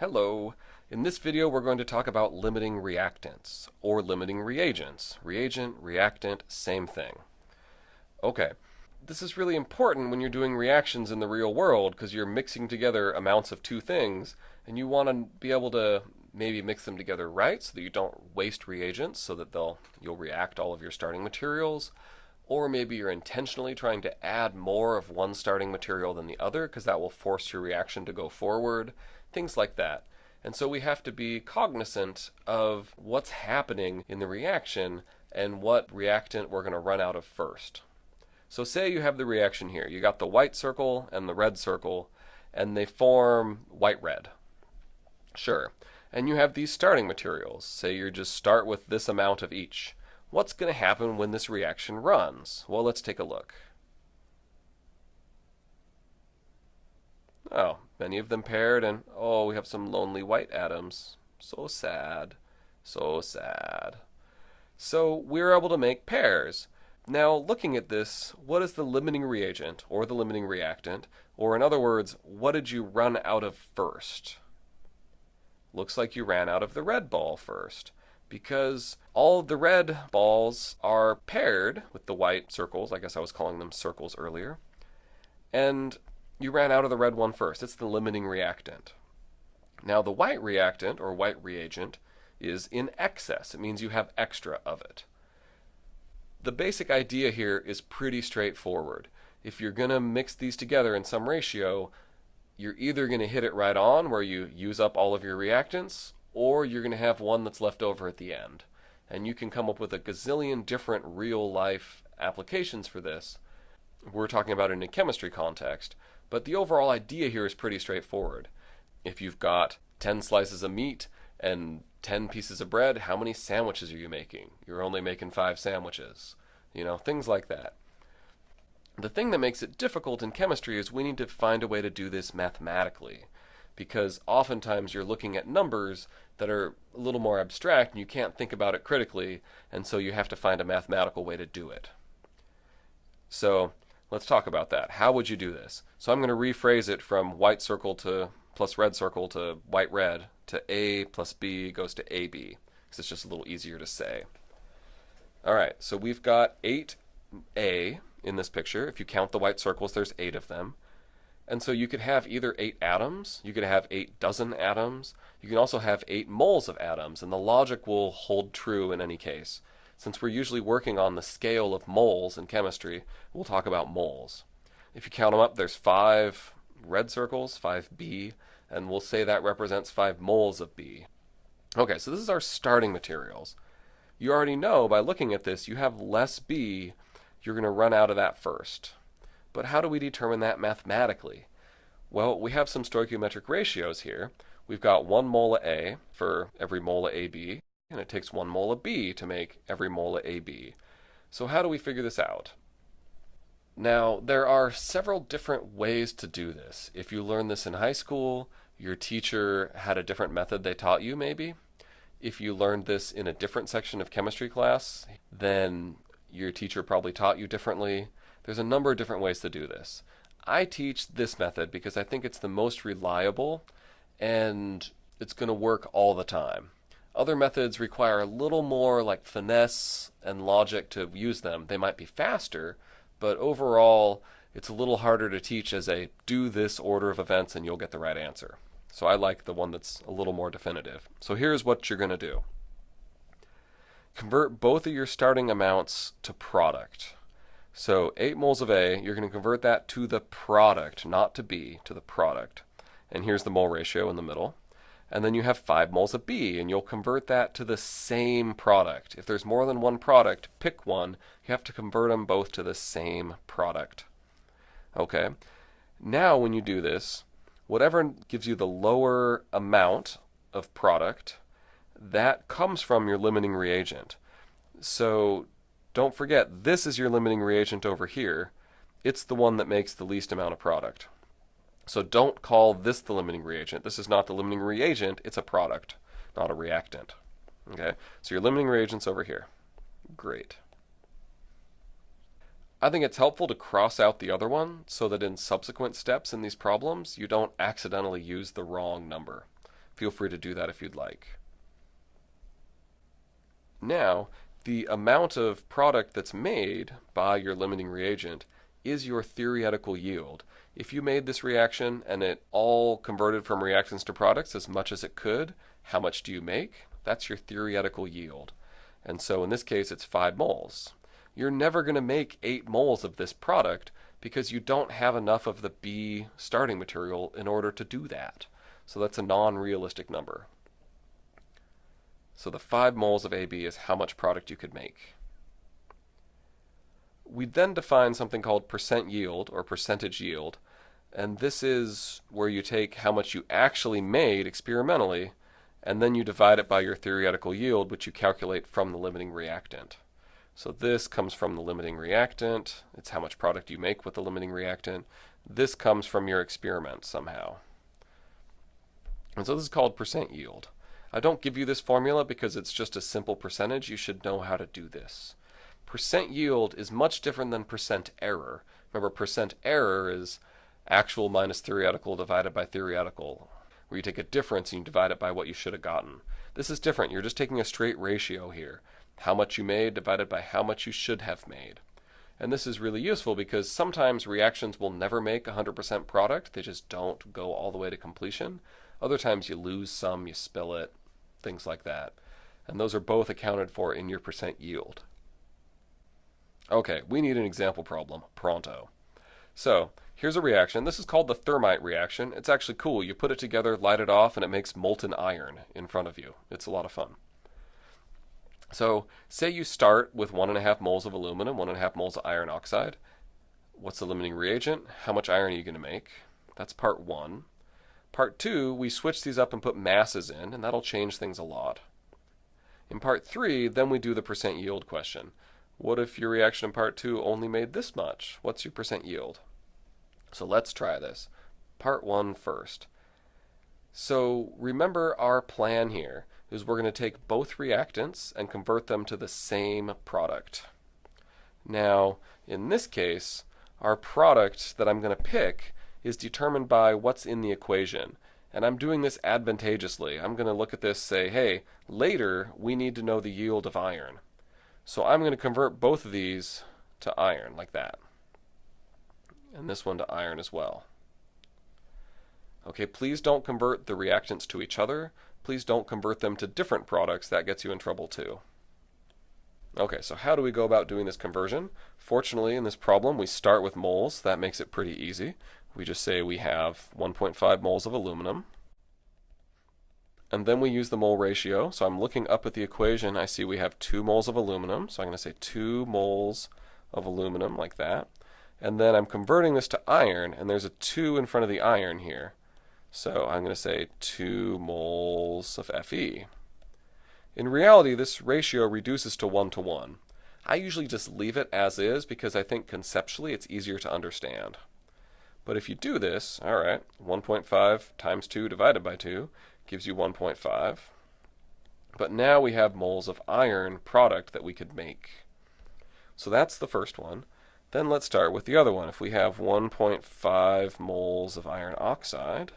Hello. In this video we're going to talk about limiting reactants, or limiting reagents. Reagent, reactant, same thing. Okay. This is really important when you're doing reactions in the real world because you're mixing together amounts of two things and you want to be able to maybe mix them together right so that you don't waste reagents so that you'll react all of your starting materials. Or maybe you're intentionally trying to add more of one starting material than the other because that will force your reaction to go forward. Things like that. And so we have to be cognizant of what's happening in the reaction and what reactant we're going to run out of first. So say you have the reaction here. You got the white circle and the red circle, and they form white-red. Sure. And you have these starting materials. Say you just start with this amount of each. What's going to happen when this reaction runs? Well, let's take a look. Oh, many of them paired, and oh, we have some lonely white atoms. So sad. So sad. So we're able to make pairs. Now, looking at this, what is the limiting reagent, or the limiting reactant? Or in other words, what did you run out of first? Looks like you ran out of the red ball first, because all of the red balls are paired with the white circles. I guess I was calling them circles earlier. And you ran out of the red one first. It's the limiting reactant. Now the white reactant, or white reagent, is in excess. It means you have extra of it. The basic idea here is pretty straightforward. If you're going to mix these together in some ratio, you're either going to hit it right on where you use up all of your reactants, or you're going to have one that's left over at the end. And you can come up with a gazillion different real-life applications for this. We're talking about it in a chemistry context, but the overall idea here is pretty straightforward. If you've got 10 slices of meat and 10 pieces of bread, how many sandwiches are you making? You're only making 5 sandwiches. Things like that. The thing that makes it difficult in chemistry is we need to find a way to do this mathematically, because oftentimes you're looking at numbers that are a little more abstract and you can't think about it critically, and so you have to find a mathematical way to do it. So let's talk about that. How would you do this? So I'm going to rephrase it from white circle to plus red circle to white red to A plus B goes to AB, because it's just a little easier to say. All right, so we've got 8A in this picture. If you count the white circles, there's 8 of them. And so you could have either 8 atoms, you could have 8 dozen atoms, you can also have 8 moles of atoms, and the logic will hold true in any case. Since we're usually working on the scale of moles in chemistry, we'll talk about moles. If you count them up, there's 5 red circles, 5B, and we'll say that represents 5 moles of B. Okay, so this is our starting materials. You already know by looking at this, you have less B, you're going to run out of that first. But how do we determine that mathematically? Well, we have some stoichiometric ratios here. We've got 1 mole of A for every mole of AB, and it takes 1 mole of B to make every mole of AB. So how do we figure this out? Now, there are several different ways to do this. If you learned this in high school, your teacher had a different method they taught you maybe. If you learned this in a different section of chemistry class, then your teacher probably taught you differently. There's a number of different ways to do this. I teach this method because I think it's the most reliable and it's going to work all the time. Other methods require a little more like finesse and logic to use them. They might be faster, but overall it's a little harder to teach as a do this order of events and you'll get the right answer. So I like the one that's a little more definitive. So here's what you're going to do. Convert both of your starting amounts to product. So 8 moles of A, you're going to convert that to the product, not to B, to the product. And here's the mole ratio in the middle. And then you have 5 moles of B, and you'll convert that to the same product. If there's more than one product, pick one. You have to convert them both to the same product. Okay. Now when you do this, whatever gives you the lower amount of product, that comes from your limiting reagent. So don't forget, this is your limiting reagent over here. It's the one that makes the least amount of product. So don't call this the limiting reagent. This is not the limiting reagent, it's a product, not a reactant. Okay, so your limiting reagent's over here. Great. I think it's helpful to cross out the other one so that in subsequent steps in these problems, you don't accidentally use the wrong number. Feel free to do that if you'd like. Now, the amount of product that's made by your limiting reagent is your theoretical yield. If you made this reaction and it all converted from reactants to products as much as it could, how much do you make? That's your theoretical yield. And so in this case, it's 5 moles. You're never going to make 8 moles of this product because you don't have enough of the B starting material in order to do that. So that's a non-realistic number. So the 5 moles of AB is how much product you could make. We then define something called percent yield or percentage yield, and this is where you take how much you actually made experimentally and then you divide it by your theoretical yield, which you calculate from the limiting reactant. So this comes from the limiting reactant. It's how much product you make with the limiting reactant. This comes from your experiment somehow. And so this is called percent yield. I don't give you this formula because it's just a simple percentage. You should know how to do this. Percent yield is much different than percent error. Remember, percent error is actual minus theoretical divided by theoretical, where you take a difference and you divide it by what you should have gotten. This is different. You're just taking a straight ratio here. How much you made divided by how much you should have made. And this is really useful because sometimes reactions will never make 100% product. They just don't go all the way to completion. Other times you lose some, you spill it, things like that. And those are both accounted for in your percent yield. Okay, we need an example problem, pronto. So, here's a reaction. This is called the thermite reaction. It's actually cool. You put it together, light it off, and it makes molten iron in front of you. It's a lot of fun. So, say you start with 1.5 moles of aluminum, 1.5 moles of iron oxide. What's the limiting reagent? How much iron are you going to make? That's part 1. Part 2, we switch these up and put masses in, and that'll change things a lot. In part 3, then we do the percent yield question. What if your reaction in part 2 only made this much? What's your percent yield? So let's try this. Part 1 first. So remember our plan here is we're going to take both reactants and convert them to the same product. Now, in this case, our product that I'm going to pick is determined by what's in the equation. And I'm doing this advantageously. I'm going to look at this, say, hey, later we need to know the yield of iron. So I'm going to convert both of these to iron, like that. And this one to iron as well. Okay, please don't convert the reactants to each other. Please don't convert them to different products. That gets you in trouble too. Okay, so how do we go about doing this conversion? Fortunately, in this problem, we start with moles. That makes it pretty easy. We just say we have 1.5 moles of aluminum. And then we use the mole ratio. So I'm looking up at the equation. I see we have 2 moles of aluminum. So I'm going to say 2 moles of aluminum, like that. And then I'm converting this to iron, and there's a 2 in front of the iron here. So I'm going to say 2 moles of Fe. In reality, this ratio reduces to 1 to 1. I usually just leave it as is because I think conceptually it's easier to understand. But if you do this, all right, 1.5 times 2 divided by 2 gives you 1.5. But now we have moles of iron product that we could make. So that's the first one. Then let's start with the other one. If we have 1.5 moles of iron oxide,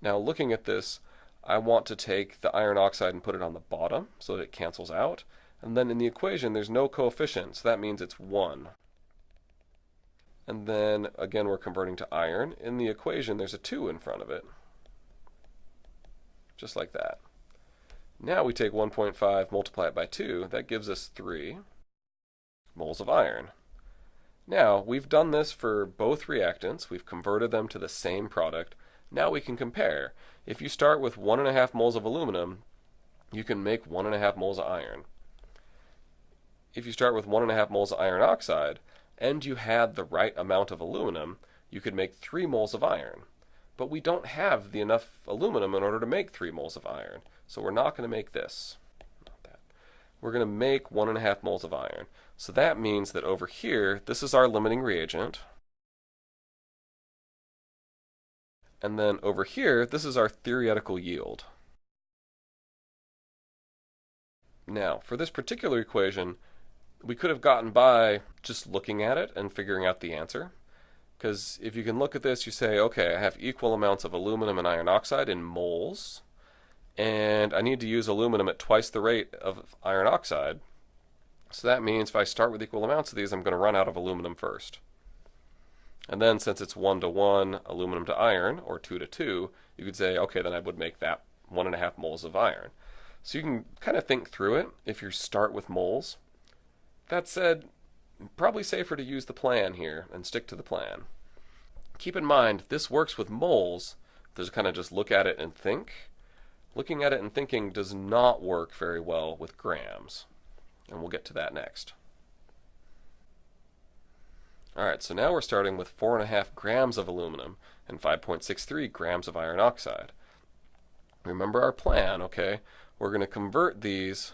now looking at this, I want to take the iron oxide and put it on the bottom so that it cancels out. And then in the equation, there's no coefficient, so that means it's 1. And then, again, we're converting to iron. In the equation, there's a 2 in front of it. Just like that. Now we take 1.5, multiply it by 2. That gives us 3 moles of iron. Now, we've done this for both reactants. We've converted them to the same product. Now we can compare. If you start with 1.5 moles of aluminum, you can make 1.5 moles of iron. If you start with 1.5 moles of iron oxide, and you had the right amount of aluminum, you could make 3 moles of iron. But we don't have enough aluminum in order to make 3 moles of iron. So we're not going to make this. Not that. We're going to make 1.5 moles of iron. So that means that over here, this is our limiting reagent. And then over here, this is our theoretical yield. Now, for this particular equation, we could have gotten by just looking at it and figuring out the answer. Because if you can look at this, you say, okay, I have equal amounts of aluminum and iron oxide in moles, and I need to use aluminum at twice the rate of iron oxide. So that means if I start with equal amounts of these, I'm going to run out of aluminum first. And then since it's 1 to 1 aluminum to iron, or 2 to 2, you could say, okay, then I would make that 1.5 moles of iron. So you can kind of think through it if you start with moles. That said, probably safer to use the plan here and stick to the plan. Keep in mind, this works with moles. Just kind of just look at it and think. Looking at it and thinking does not work very well with grams. And we'll get to that next. Alright, so now we're starting with 4.5 grams of aluminum and 5.63 grams of iron oxide. Remember our plan, okay? We're going to convert these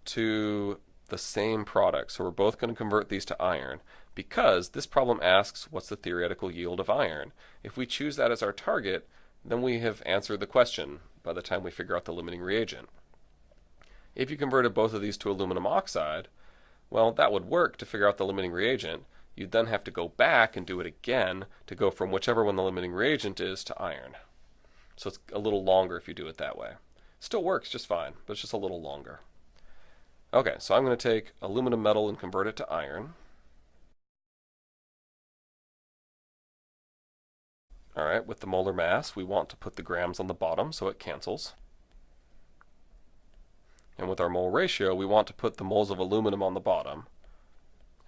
to the same product. So we're both going to convert these to iron because this problem asks what's the theoretical yield of iron. If we choose that as our target, then we have answered the question by the time we figure out the limiting reagent. If you converted both of these to aluminum oxide, well, that would work to figure out the limiting reagent. You'd then have to go back and do it again to go from whichever one the limiting reagent is to iron. So it's a little longer if you do it that way. Still works just fine, but it's just a little longer. Okay, so I'm going to take aluminum metal and convert it to iron. Alright, with the molar mass, we want to put the grams on the bottom so it cancels. And with our mole ratio, we want to put the moles of aluminum on the bottom.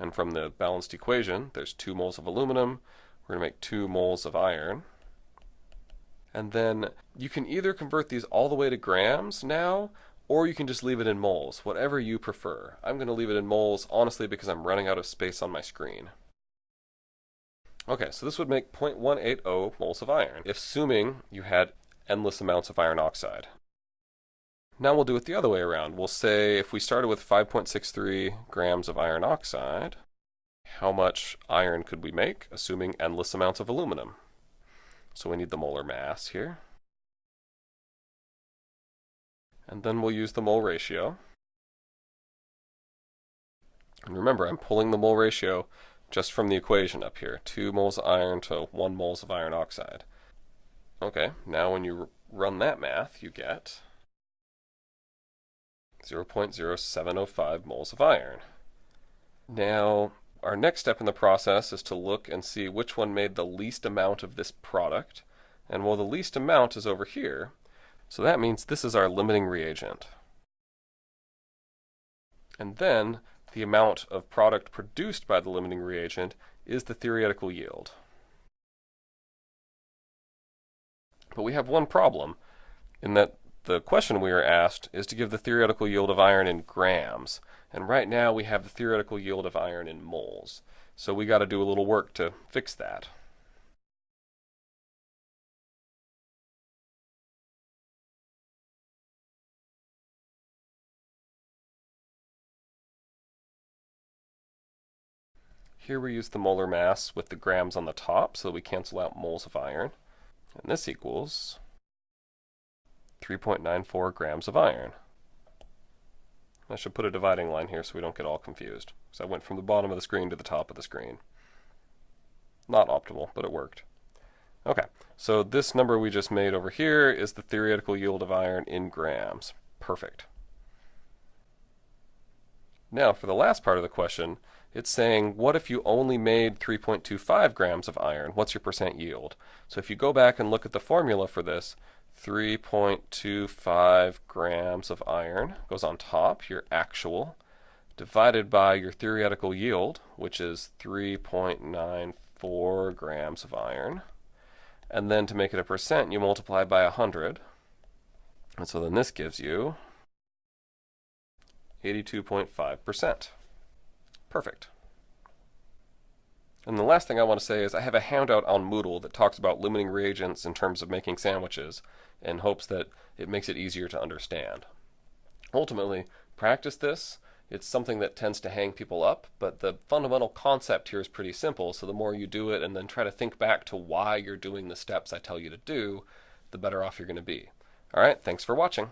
And from the balanced equation, there's 2 moles of aluminum. We're going to make 2 moles of iron. And then you can either convert these all the way to grams now, or you can just leave it in moles, whatever you prefer. I'm going to leave it in moles, honestly, because I'm running out of space on my screen. Okay, so this would make 0.180 moles of iron, assuming you had endless amounts of iron oxide. Now we'll do it the other way around. We'll say if we started with 5.63 grams of iron oxide, how much iron could we make, assuming endless amounts of aluminum? So we need the molar mass here. And then we'll use the mole ratio. And remember, I'm pulling the mole ratio just from the equation up here. 2 moles of iron to 1 moles of iron oxide. Okay, now when you run that math, you get 0.0705 moles of iron. Now, our next step in the process is to look and see which one made the least amount of this product. And well, the least amount is over here. So that means this is our limiting reagent. And then the amount of product produced by the limiting reagent is the theoretical yield. But we have one problem in that the question we are asked is to give the theoretical yield of iron in grams. And right now we have the theoretical yield of iron in moles. So we got to do a little work to fix that. Here we use the molar mass with the grams on the top so that we cancel out moles of iron. And this equals 3.94 grams of iron. I should put a dividing line here so we don't get all confused. So I went from the bottom of the screen to the top of the screen. Not optimal, but it worked. Okay, so this number we just made over here is the theoretical yield of iron in grams. Perfect. Now, for the last part of the question, it's saying, what if you only made 3.25 grams of iron? What's your percent yield? So if you go back and look at the formula for this, 3.25 grams of iron goes on top, your actual, divided by your theoretical yield, which is 3.94 grams of iron. And then to make it a percent, you multiply by 100. And so then this gives you 82.5%. Perfect. And the last thing I want to say is I have a handout on Moodle that talks about limiting reagents in terms of making sandwiches in hopes that it makes it easier to understand. Ultimately, practice this. It's something that tends to hang people up, but the fundamental concept here is pretty simple, so the more you do it and then try to think back to why you're doing the steps I tell you to do, the better off you're going to be. Alright, thanks for watching.